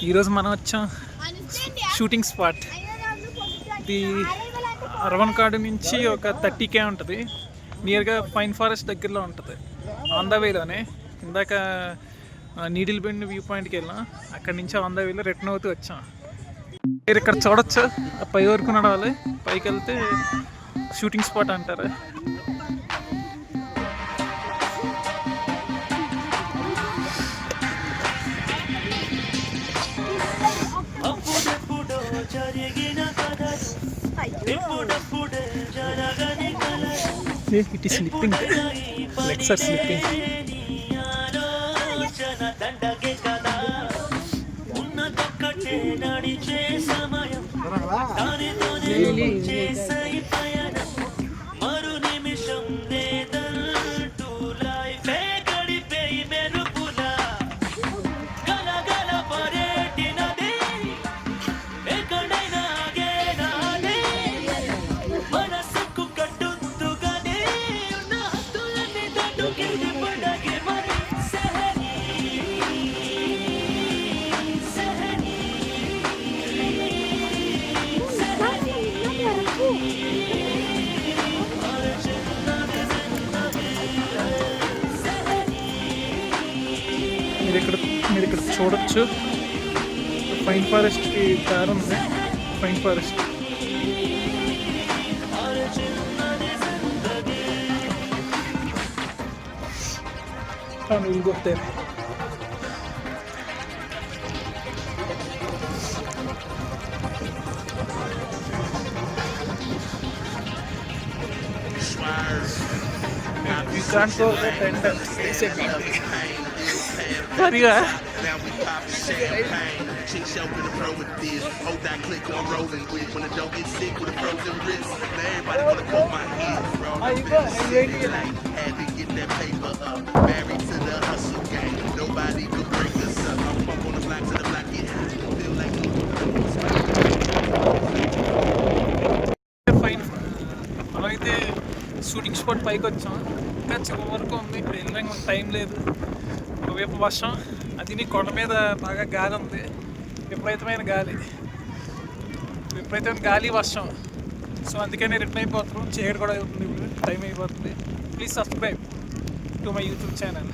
ఈరోజు మనం వచ్చాం షూటింగ్ స్పాట్. ఇది అరవనకాడు నుంచి ఒక 30K ఉంటుంది. నియర్గా పైన్ ఫారెస్ట్ దగ్గరలో ఉంటుంది. ఆన్ ద వేలోనే ఇందాక నీడిల్ బెండ్ వ్యూ పాయింట్కి వెళ్ళాం. అక్కడి నుంచి ఆన్ ద వేలో రిటర్న్ అవుతూ వచ్చాం. మీరు ఇక్కడ చూడొచ్చు, పై వరకు నడవాలి. పైకి వెళ్తే షూటింగ్ స్పాట్ అంటారు. It is slipping. Legs are slipping. మీరు ఇక్కడ చూడొచ్చు, పైన్ ఫారెస్ట్కి దారి ఉంది. Pine forest we'll go there. You can't go there tender. Hariga. Now we poppin' champagne. Chick show in the pro with this. Hold that click on rolling with. When I don't get sick with a frozen wrist. Now everybody wanna quote my hits, bro. Had to get that paper up. Married to the hustle gang. Nobody could break us up. I'm up on the block to the block. Get high. Feel like fine. అలాగైతే shooting spot పైకి వచ్చాం. ఇంకా చివరి వరకు ఉంది. ఇప్పుడు వెళ్ళడానికి time లేదు. ఒకవైపు వర్షం, అది కొండ మీద బాగా గాలి ఉంది. విపరీతమైన గాలి వర్షం. సో అందుకని రిటర్న్ అయిపోతున్నాం. చీకటి కూడా అవుతుంది. ఇప్పుడు టైం అయిపోతుంది. Please subscribe to my YouTube channel.